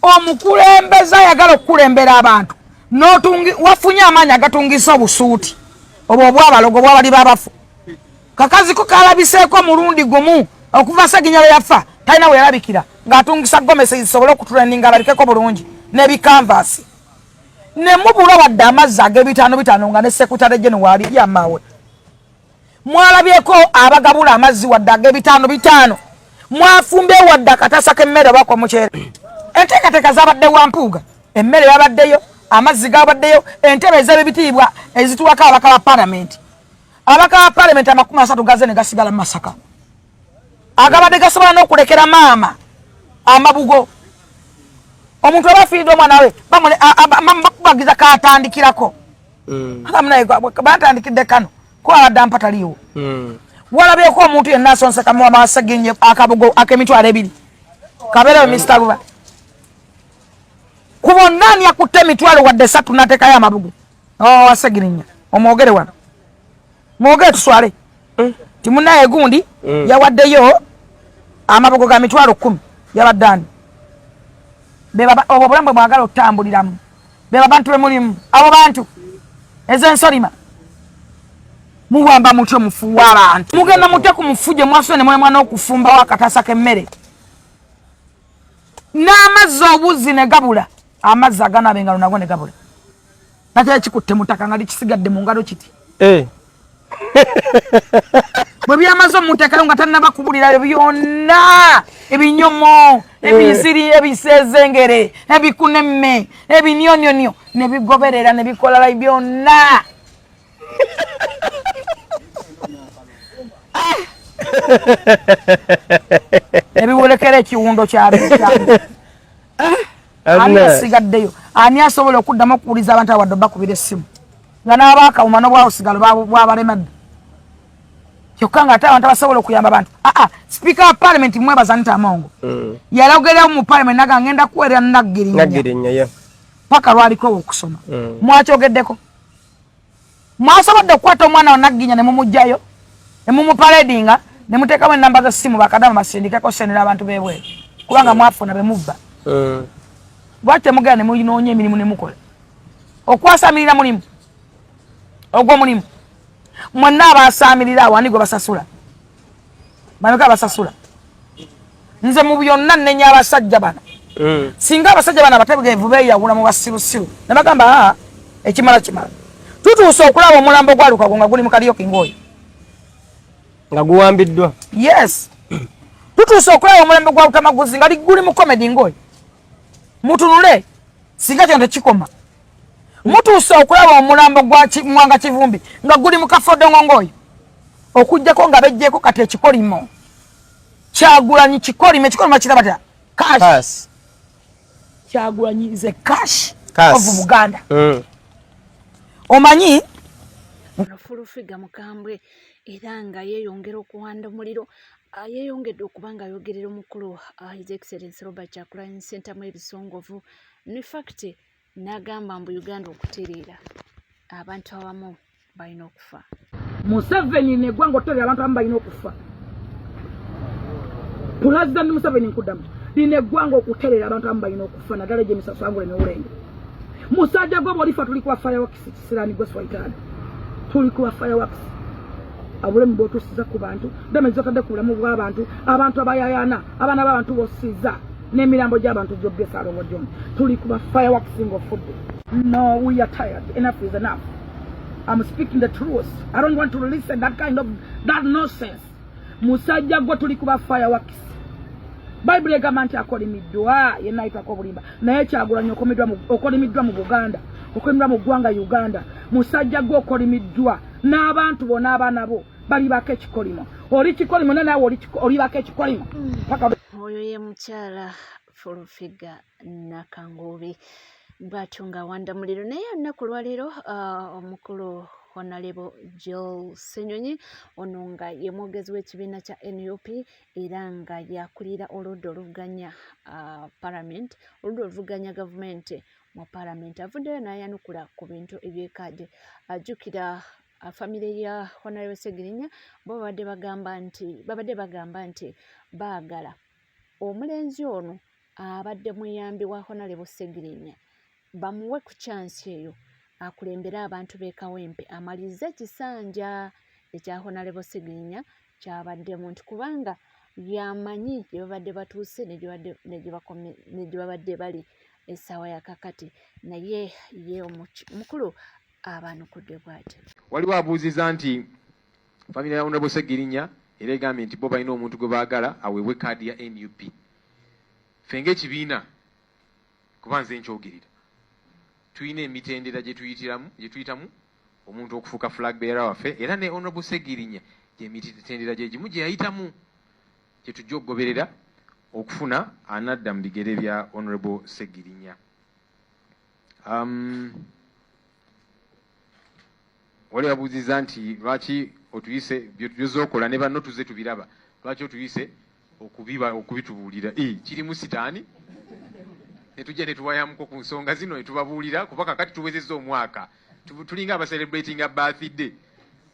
omukulembeza yagala okukulembera abantu wafunye amaanyi agatungisa obusuuti obwo obwabalogo bwabali babafu kakazi ko kalabiseeko mulundi gumu okuva Sseginya lwe yafa talina we yalabikira ng'atungisa gomesi zisobole okutulendinga abalikeko bulungi n'ebikanvaasi ne mubula wadde amazzi ag'ebitaano nga ne sekutale jenuwali yammawe mwalabyeko abagabula amazzi wadde ag'ebitaano mwafumbe wadde akatasa k'emmere bako mukyere enteekateeka zabadde wa mpuuga emmere yabaddeyo amazzi gabaddeyo entebe ez'ebitiibwa ezituwako abaka ba palamenti abaka ba palamenti 30 gaze ne gasigala mu Masaka agabadde gasobola n'okulekera maama amabugo omuntu abafiiridde omwana we bakubagiza katandikirako abamunaye batandikidde kano ko abadde ampataliiwo walabyeko omuntu yenna asonseka mu Sseginya akabugo ak'emitwalo 2 kabeerewo Mr. Luba ku bonna ani akutte emitwalo wadde 3 n'ateekayo amabugo wa Sseginya omwogere wano mwogere tuswale timunaye gundi yawaddeyo amabugo ga mitwalo 10 yabadde ani obwo bulambwe bwagala okutambuliramu beba bantu bemulimu abo bantu ez'ensolima muwamba mutyo mufuwa abantu mugenda mutya ku mufuje mwasone ne mwana okufumbawo akatasa k'emmere n'amazzi obuzi ne gabula amazzi aganaaba engalo nago ne gabula nakyo ekikutte mutaka nga likisigadde mu ngalo kiti bwe byamaze omuteekayo nga tannaba kubulirayo byonna ebinyomo ebisiri ebisezengere ebikunemme ebinyonyonyo ne bigoberera ne bikola byonna ebiwolekera ekiwundo kyabyo ani asigaddeyo ani asobola okuddamu okuwuliza abantu awadde bakubira essimu nga n'abaakawuma n'obwabusigalo bwabalemadde kyokka nga ate abantu abasobola okuyamba abantu sipiika wa palamenti mwebaza Anita Amongo yalogerewo mu palamenti naga ngenda kuweerera Naggirinya paka lwaliko okusoma mwakyogeddeko mwasobodde okukwata omwana wa Nagginya ne mumugjayo ne mumupaledinga ne muteekamu ennamba z'essimu bakadamu basindikeko senera abantu b'ebweru kubanga mwafuna be mubba lwaki temugenda ne munoonya emirimu ne mukola okwasamirira mulimu ogwo mulimu mwenna abasaamirira awani gwe basasula bameka basasula nze mu byonna nnenya abasajja bano singa abasajja bano abategeevu beeyawula mu basirusiru ne bagamba ekimala kimala tutuuse okulaba omulambo gwaluka nga guli mu Kariyoki Ngoyi nga guwambiddwa yes tutuuse okulaba omulambo gwa Lutamaguzi nga guli mu Comedy Ngoyi mutunule singa kino tekikoma mutuuse okulaba omulambo gwa Mwanga Kivumbi nga guli mu Kafodongo Ngoyi okujjako nga bejjeeko kati ekikolimo Kyagulanyi kikolimo kiraba batya cash Kyagulanyi ze cash of Buganda omanyi Fulufiga mukambwe era nga yeeyongera okuwanda omuliro yeeyongedde okuba nga ayogerera omukulu His Excellency Robert Kyagulanyi Ssentamu ebisongovu ne fact n'agamba mbu Uganda okutereera abantu abamu balina okufa Museveni neggwanga otereera abantu abamu balina okufa Pulezidenti Museveni nkuddamu lina eggwanga okutereera abantu abamu balina okufa naddala gye Misasangule ne Ulenge musajja gwe bwolifa tuli kuba fireworks kisirani gwe swaitani tuli kuba fireworks abulemu bw'otusiza ku bantu damage zotadde ku bulamu bw'abantu abantu abayayana abaana b'abantu b'osiza n'emirambo gy'abantu gy'ogesa alongo gyombi tuli kuba fireworks ngo fudde no we are tired enough is enough I'm speaking the truth I don't want to listen that kind of that nonsense musajja gwe tuli kuba fireworks Bible egamba nti akolimiddwa yenna ayitwako obulimba naye Kyagulanyi okolimiddwa mu Buganda okolimiddwa mu ggwanga Uganda musajja gwe okolimiddwa n'abantu bonna abaana bo bali bako ekikolimo oli kikolimo naawe oli bako ekikolimo oyo ye mukyala Fulufiga Nakangobi bw'atyo ng'awanda muliro naye olunaku lwaleero omukulu Honorable Joel Ssenyonyi ono nga ye mwogezi w'ekibiina kya NUP era nga yakulira oludda oluvuganya Parliament oludda oluvuganya gavumenti mu Parliament avuddeyo n'ayanukula ku bintu ebyekadde ajjukira famire ya Honorable Ssegirinnya babadde bagamba nti baagala omulenzi ono abadde muyambi wa Honorable Segirinya bamuwe ku chance eyo akulembere abantu b'e Kawempe amalize ekisanja ekya Honorable Segirinya kyabadde muntu kubanga yamanyi gye babadde batuuse ne gye babadde bali essaawa ya kakati naye ye omukulu abanukudde bw'ati. Waliwo abuuziza nti famire ya Honorable Segirinya era egambye nti bo balina omuntu gwe baagala aweebwe kaadi ya NUP. Ffe ng'ekibiina kuba nze nkyogerera tulina emitendera gye tuyitamu omuntu okufuuka flag bearer waffe era ne Honorable Segirinya gyemitendera gye gimu gye yayitamu gye tujja okugoberera okufuna anadda mu bigere bya Honorable Segirinya. Wali abuuziza nti lwaki otuyise by'ozookola ne banno tuze tubiraba lwaki otuyise okubitubuulira kirimu sitaani ne tujja ne tuwayamuko ku nsonga zino ne tubabuulira kuba kakati tuwezezza omwaka tulinga abacelebratinga birthday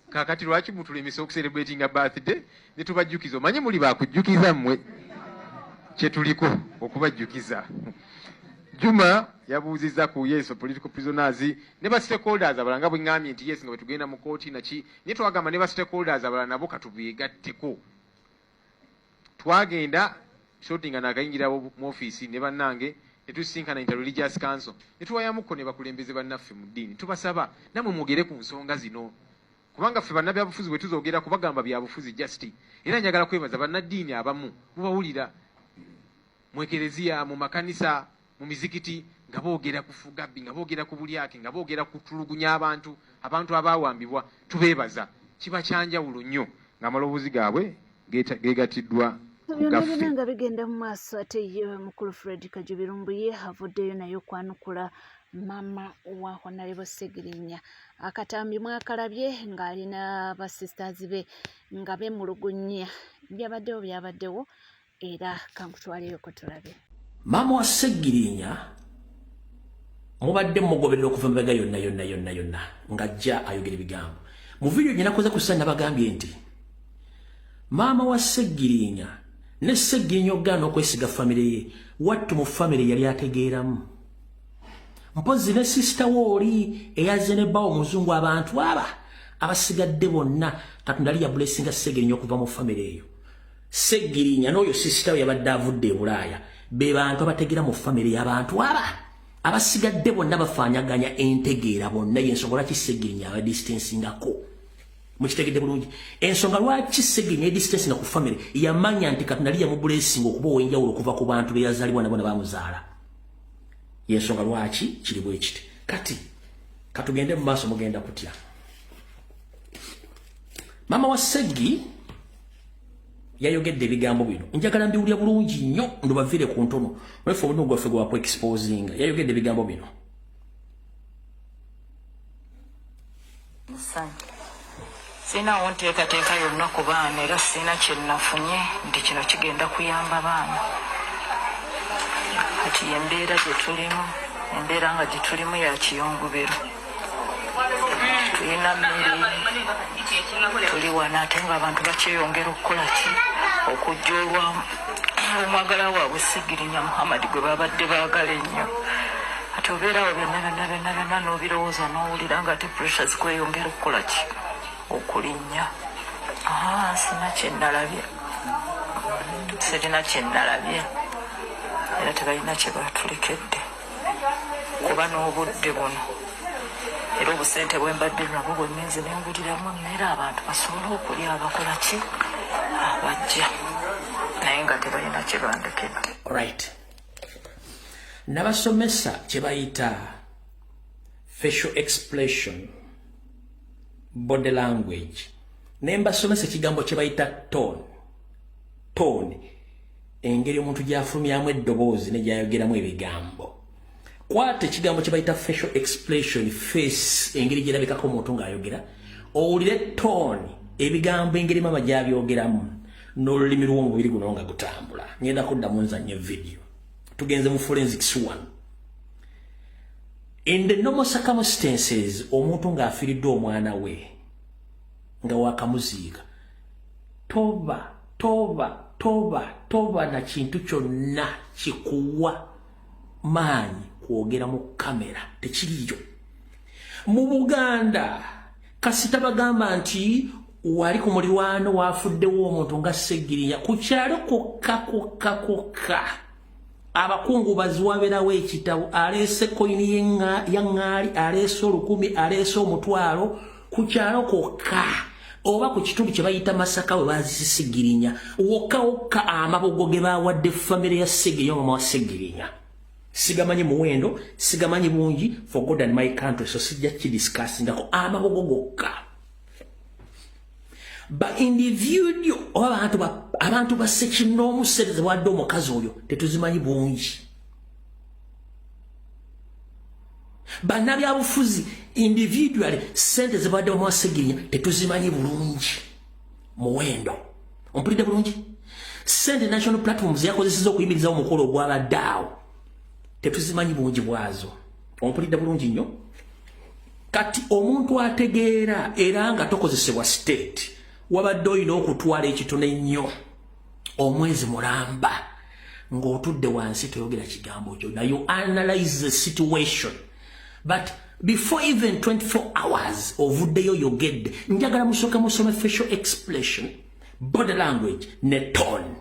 kakati lwaki mutulemesa okucelebratinga birthday ne tubajjukiza omanyi muli bakujjukiza mmwe kye tuliko okubajjukiza. Juma yabuuziza ku yes political prisoners ne ba stakeholders abalala nga bwe ngambye nti yes nga bwe tugenda mu kooti naki naye twagamba ne ba stakeholders abalala nabo katubeegatteko. Twagenda shooting n'akayingira mu ofiisi ne bannange ne tusinkana Interreligious Council ne tuwayamuko ne bakulembeze bannaffe mu ddiini tubasaba namwe mwogere ku nsonga zino kubanga ffe bannabyabufuzi bwe tuzoogera kubagamba byabufuzi just era njagala kwebaza bannaddiini abamu mubawulira mu ekereziya mu makanisa mu mizikiti nga boogera ku Fugabbi nga boogera ku Bulyake nga boogera ku tulugunya abantu abaawambibwa tubeebaza kiba kyanjawulo nnyo ng'amaloboozi gaabwe geegatiddwa byonna nga bigenda mu maaso ate ye mukulu Fred Kajubirumbu ye avuddeyo naye okwanukula mama wa Honorable Segirinya akatambi mwakalabye ng'alina basisters be nga bemulugunya byabaddewo era kankutwaleyoko tulabe. Mama wa Segirinya mubadde mugoberera okuva mbega yonna ng'ajja ayogera ebigambo mu vidiyo gye nakoze ku ssande nabagambye nti mama wa Segirinya ne Segirinya ogaana okwesiga famire ye wattu mu famire yali ategeeramu mpozi ne sisita wooli eyaze ne bbawo omuzungu abantu abasigadde bonna Katonda yali yabulesinga Segirinya okuva mu famire eyo. Segirinya n'oyo sisita we yabadde avudde e Bulaaya be bantu abategeera mu famire y'abantu abasigadde bonna bafaanyaganya entegeera bonna y'ensonga lwaki Segirinya abadistansingako mukitegedde bulungi ensonga lwaki Segirinya edistansinga ku famire yamanya nti Katonda yali yamubulesinga okuba ow'enjawulo okuva ku bantu be yazaalibwa nabo ne bamuzaala y'ensonga lwaki kiri bwe kiti kati katugende mu maaso mugenda kutya. Mama wa Segi yayogedde ebigambo bino njagala mbiwulya bulungi nnyo ndubavire ku ntono wefe obudde gwaffe gwa exposing yayogedde ebigambo bino. Sina wonteekateeka yonna ku baana era sina kye nafunye nti kino kigenda kuyamba baana kati embeera gye tulimu embeera nga gye tulimu ya kiyongobero tulina mmere tuli wana ate nga abantu bakyeyongera okukola ki okujja olw'omwagala waabwe Segirinya Muhammad gwe babadde baagala ennyo ate obeerawo byonna n'obirowooza n'owulira nga ate pressures kweyongera okukola ki okulinnya. Sina kye nalabye sirina kye nalabye era tebalina kye batulekedde kuba n'obudde buno era obusente bwembadde nabwo bwemenze nenguliramu mmere abantu basobole okulya abakola ki abajja naye nga tebalina kye bandekedde. Alright, nabasomesa kye bayita facial expression body language nembasomesa ekigambo kye bayita tone engeri omuntu gyafulumyamu eddoboozi ne gyayogeramu ebigambo. Kwata ekigambo kye bayita facial expression face engeri gyerabikako omuntu ng'ayogera owulire tone ebigambo engeri mama gyabyogeramu n'olulimi lw'omubiri guno nga gutambula. Ngenda kuddamu nzanye video tugenze mu forensics 1. In the normal circumstances omuntu ng'afiiriddwe omwana we nga wakamuziika toba toba na kintu kyonna kikuwa maanyi kwogera mu kamera tekiriyo. Mu Buganda kasita bagamba nti wali ku mulirwano wafuddewo omuntu nga Sseggirinya ku kyalo kokka abakungu baziwaberawo ekitabo aleese koyini ya ŋŋaali aleese 1000 aleese 1,000 ku kyalo kokka oba ku kitundu kye bayita Masaka we baazise Sseggirinya wokka amabogo ge bawadde famire ya Sseggirinya mama wa Sseggirinya. Sigamanyi muwendo sigamanyi bungi for God and my country so sijja kidiscussingako amabogo gokka. Ba individual abantu basekinomu sereze wadde omukazi oyo tetuzimanyi bungi. Bannabyabufuzi individually sente zibadde mu Sseggirinya tetuzimanyi bulungi muwendo ompulidde bulungi. Sente national platforms yakozeseza okuyimirizawo omukolo ogwabadde awo tetuzimanyi bungi bwazo ompulidde bulungi nnyo. Kati omuntu ategeera era nga tokozesebwa state wabadde olina okutwala ekitone nnyo omwezi mulamba ng'otudde wansi toyogera kigambo kyo na you analyze the situation but before even 24 hours ovuddeyo yogedde njagala musooka musome facial expression body language ne tone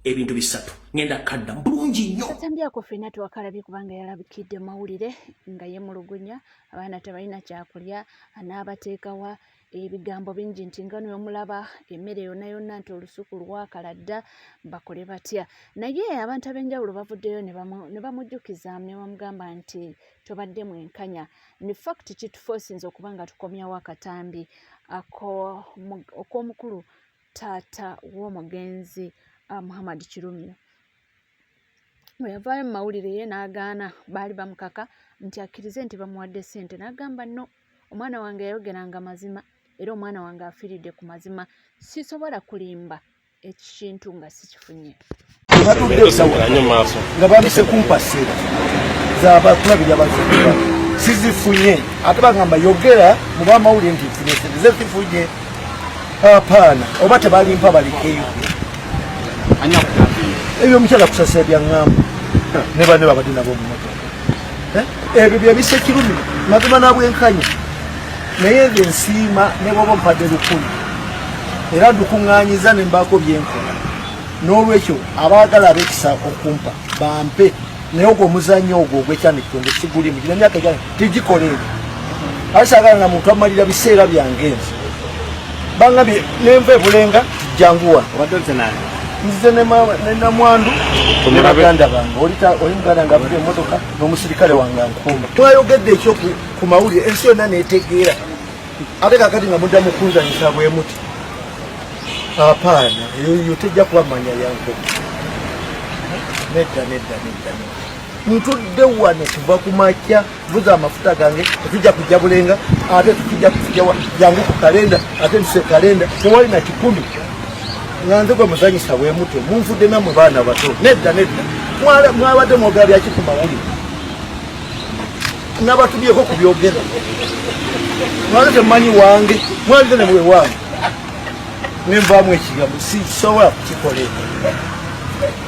ebintu bisatu ngenda kadda bulungi nnyo. Atambyako ffenna tewakalabye kubanga yalabikidde mawulire nga yemulugunya abaana tebalina kyakulya anaabateekawa ebigambo bingi nti ngano yomulaba emmere yonna yonna nti olusuku lwakala dda bakole batya. Naye abantu ab'enjawulo bavuddeyo ne bamujjukiza ne bamugamba nti tobadde mwenkanya. Ne fact kituforsinze okuba nga tukomyawo akatambi ak'omukulu taata w'omugenzi Muhammad Kirumira. Bwe yavaayo mu mawulire ye n'agaana baali bamukaka nti akkirize nti bamuwadde ssente n'agamba no omwana wange yayogeranga mazima era omwana wange afiiridde ku mazima sisobola kulimba ekintu nga sikifunye. Nga bamise kumpa ssente z'abakulabirya bazikuba sizifunye ate bagamba yogera mu bamawulire nti nfunye ssente ze zifunye. Apaana oba tebalimpa balikeyo ebyo omukyala kusasira byaŋŋamba ne banne babadde nabo mu motoka ebyo bye bise Kirumira mazima nabwenkanya naye nze nsiima ne bwoba ompadde 100 era ndukuŋŋaanyiza ne mbaako byenkola n'olwekyo abaagala ab'ekisa okumpa bampe naye ogwo omuzannyo ogwo ogw'ekyandikitongo sigulimu gina emyaka gyane tigikola ebyo ate saagala na muntu amalira biseera byange nze bangambye nenva ebulenga janguwa nzize ne namwandu ne baganda bange oli muganda nga avuga emmotoka n'omusirikale wange ankuuma twayogedde ekyo ku mawulire ensi yonna neetegeera ate kakati nga mudda mukunzanyisa bwe muti apaana eyo tejja kuba manya yankoko nedda ntudde wano kuva ku makya vuza amafuta gange tetujja kujja bulenga ate tukijja kufijawa jangu ku kalenda ate ntuse kalenda tewali na 10 nganze gwe muzanyisa bwe mutwe munfudde namwe baana bato nedda mwabadde mwogera byaki ku mawulire n'abatubyeko ku byogera mwaze temumanyi wange mwalize ne bwe wange nenvaamu ekigambo sisobola kukikolera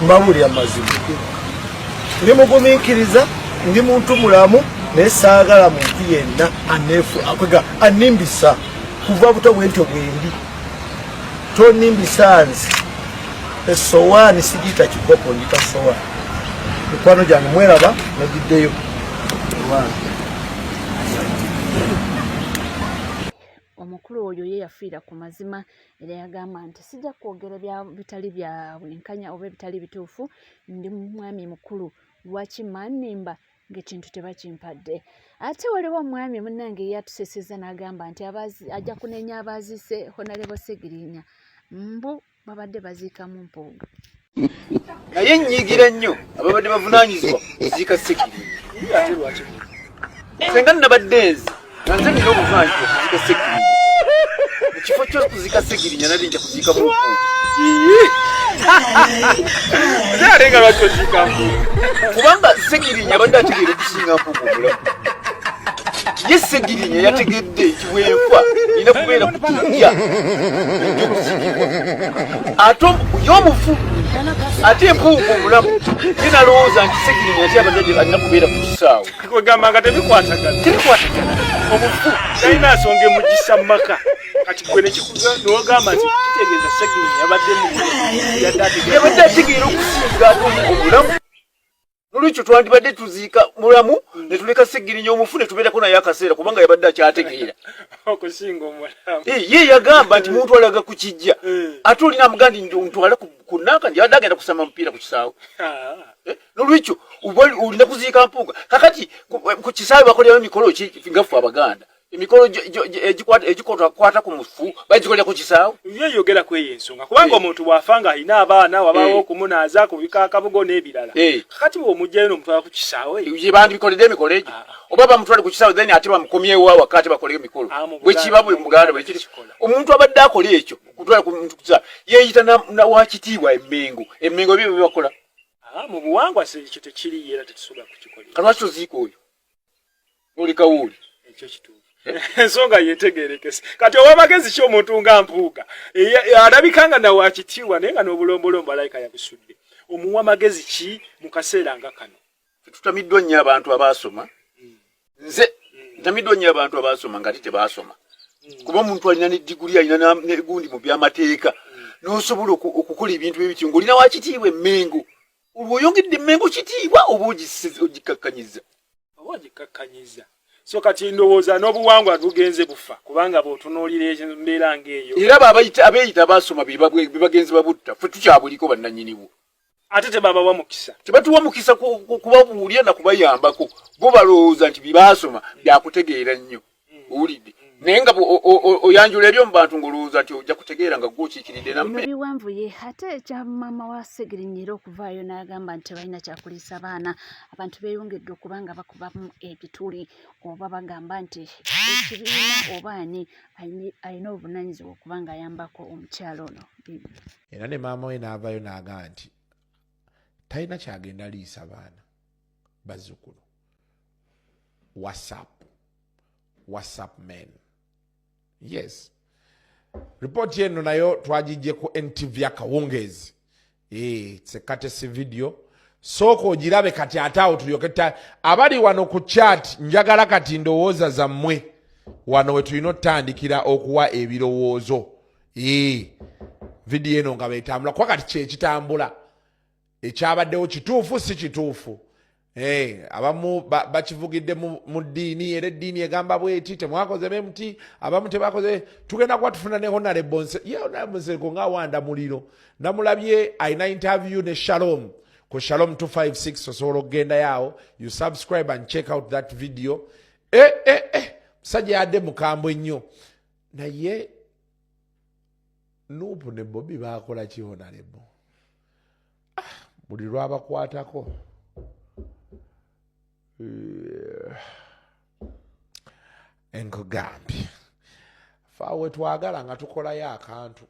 mbawulira amazima ndi mugumiikiriza ndi muntu mulamu naye saagala muntu yenna animbisa kuva buto bwentyo bwendi tonimbisa nzi esowaani sigiyita kikopo njita sowaani mikwano gyange mweraba negiddeyo omukulu oyo ye yafiira ku mazima era yagamba nti sijja kwogera bitali bya bwenkanya oba ebitali bituufu ndi mwami mukulu lwaki mannimba ng'ekintu tebakimpadde. Ate waliwo omwami munnange yatuseseza n'agamba nti ajja kunenya abaazise Honorable Sseggirinya mbu babadde baziikamu mpuuga. naye nnyigira nnyo ababadde bavunaanyizibwa kuziika Sseggirinya ate lwaki senga nnabadde nze nga nze nina obuvunaanyizibwa kuziika Sseggirinya mu kifo ky'okuziika Sseggirinya nali nja kuziika mu mpuuga naye ate nga lwaki oziika mpuuga kubanga Sseggirinya abadde ategeera okusinga mpuuga obulamu Yesegirinya yategedde ekiweekwa ina kubeera kutujja ato yomufu ate empuuku omulamu yenalowooza nti Segirinya ate abadde alina kubeera ku kisaawe kwegamba nga tebikwatagana omufu talina nsonga emugisa mu maka kati gwe nogamba nti kitegeeza Segirinya yabadde ategeera okusinga ate omulamu nolwekyo twandibadde tuziika mulamu ne tuleka Segirinya omufu ne tubeerako naye akaseera kubanga yabadde akyategeera okusinga omulamu ye yagamba nti muntu alaga ku kijja ate olina amugamba nti ntwale ku nanka nti yabadde agenda kusamba mupiira ku kisaawe nolwekyo olina kuziika mpuuga kakati ku kisaawe bakolerayo emikolo ki ngaffe Abaganda emikolo egikwata ku mufu bagikolera ku kisaawe yeyogera kweyo ensonga kubanga omuntu bw'afa nga alina abaana wabaawo okumunaaza kubika akabugo n'ebirala kakati bw'omugjayo n'omutwala ku kisaawe ye bandibikoledde emikolo egyo oba bamutwale ku kisaawe then ate bamukomyewo awaka ate bakole emikolo bwekiba bwe Muganda bwekiri omuntu abadde akola ekyo kutwala ku muntu ku kisaawe yeeyita wakitiibwa emmengo ebyo bye bakola mu buwangwa ekyo tekiri era tetusobola kukikolera kalwaki toziika oyo olikawuuli ekyo kituufu ensonga yetegerekese kati owa magezi ki omuntu nga Mpuuga alabikanga na wakitiibwa naye nga n'obulombolombo alayika yabusudde omuwa magezi ki mu kaseera nga kano tutamiddwa nnyo abantu abaasoma nze ntamiddwa nnyo abantu abaasoma nga tebaasoma kuba omuntu alina ne diguli alina negundi mu byamateeka n'osobola okukola ebintu ebityo ng'olina wakitiibwa emmengo olwoyongedde emmengo kitiibwa oba ogikakkanyiza so kati ndowooza n'obuwangwa bugenze bufa kubanga bw'otunuulira embeera ng'eyo era abeeyita baasoma bebagenzi babutta ffe tukyabuliko bannannyiniwo ate tebabawa mukisa tebatuwa mukisa kubabuulira na kubayambako bo balowooza nti bibaasoma byakutegeera nnyo owulidde naye nga oyanjula eri omu bantu ng'olowooza nti ojja kutegeera nga gw'okiikiridde namme biwanvuye ate ekya maama wa Segirinya era okuvaayo n'agamba nti tebalina kyakuliisa baana abantu beeyongedde okuba nga bakubamu ebituli oba bagamba nti ekibiina oba ani alina obuvunaanyizibwa okuba nga ayambako omukyalo ono era ne maama we n'avaayo n'agamba nti talina kyagenda liisa baana bazzukulu whatsapp men. Yes. Report yeno nayo twagijje ku NTV akawungezi. It's a courtesy video. Soko ogirabe kati ataawo tulyoketa abali wano ku chat njagala kati ndowooza zammwe wano we tulina otandikira okuwa ebirowoozo. Video eno nga betambula kwa kati kyekitambula ekyabaddewo kituufu si kituufu. Abamu bakivugidde mu ddiini era eddiini egamba bweti temwakoze memuti abamu tebakoze tugenda kuba tufuna ne Honorable Nseko nga Wanda Muliro namulabye ayina interview ne Shalom ku Shalom 256 osobola okugenda yawo you subscribe and check out that video musajja yadde mukambwe nnyo naye Nuupu ne Bobby baakola ki Honorable buli lwabakwatako enkugambye faawe twagala nga tukolayo akantu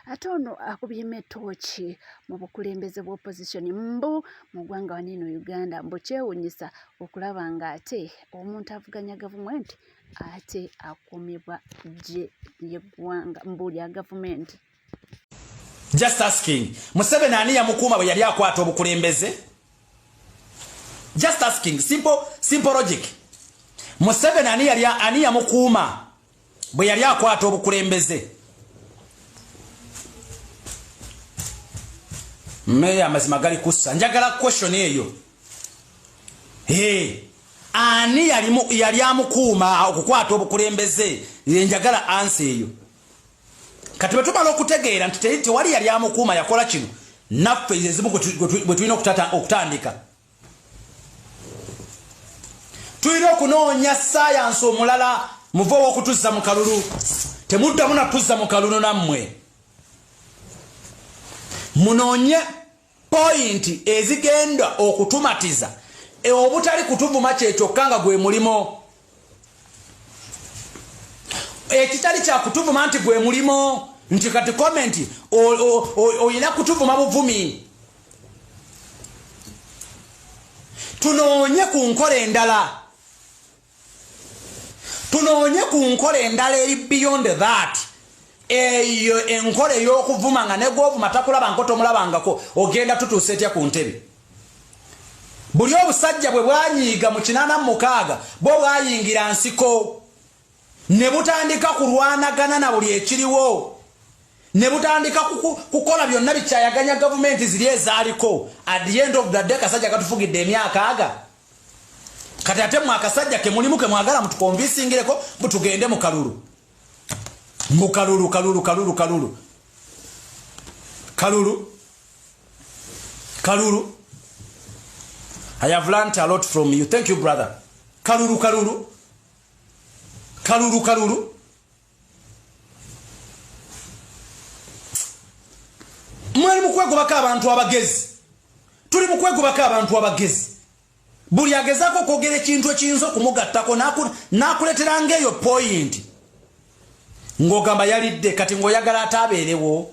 ate ono akubyemu ettooki mu bukulembeze bw'opposition mbu mu ggwanga wanino Uganda mbu kyewuunyisa okulaba nga ate omuntu avuganya gavumenti ate akumibwa gye ly'eggwanga mbu lya gavumenti. Just asking. Museveni ani yamukuuma bwe yali akwata obukulembeze? Just asking. Simple logic. Museveni ani yamukuuma bwe yali akwata obukulembeze? Meya amazima gali kussa. Njagala question eyo. Ani yali amukuuma okukwata obukulembeze? Njagala answer eyo. Kati betumala okutegeera nti tewali yali amukuuma yakola kino naffe ezimu bwe tulina okutandika tulina okunoonya saayansi omulala muve ow'okutuzza mu kalulu temuddamu natuzza mu kalulu nammwe munoonye pointi ezigenda okutumatiza obutali kutuvuma kyekyokka nga gwe mulimo ekitali kya kutuvuma nti gwe mulimo nti kati komenti oyina kutuvuma buvumi tunoonye ku nkola endala. Tunoonye ku nkola endala eri beyond that. Eyo enkola ey'okuvuma nga ne gw'ovuma takulaba nkoto omulabangako ogenda tutuuse etya ku ntebe. Buli obusajja bwe bwanyiiga mu 86 bwo bwayingira nsiko ne butandika kulwanagana na buli ekiriwo ne butandika kukola byonna bikyayaganya gavumenti ziri ezaaliko. At the end of the day kasajja katufugidde emyaka aga. Kati ate mwakasajja ke mulimu ke mwagala mutukonvinsingireko mutugende mu kalulu. Mu kalulu. I have learned a lot from you. Thank you, brother. Kalulu. Mwali mukwegobako abantu abagezi. Tuli mukwegobako abantu abagezi. Buli agezako kwogera ekintu ekiyinza okumugattako n'akuleetera ng'eyo point. Ng'ogamba yalidde kati ng'oyagala ataabeerewo.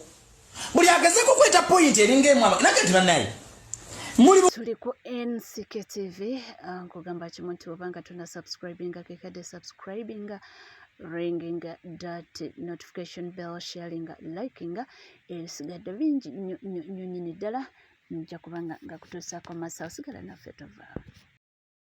Buli agezako kweta point eringa emu nakati bannaye. Tuli ku NCK TV nkugamba kimu nti obanga tuna subscribinga kekadde subscribinga ringing that notification bell sharinga likinga ebisigadde bingi nnyo ddala nja kubanga nga kutuusaako masa osigala naffe tovaawo.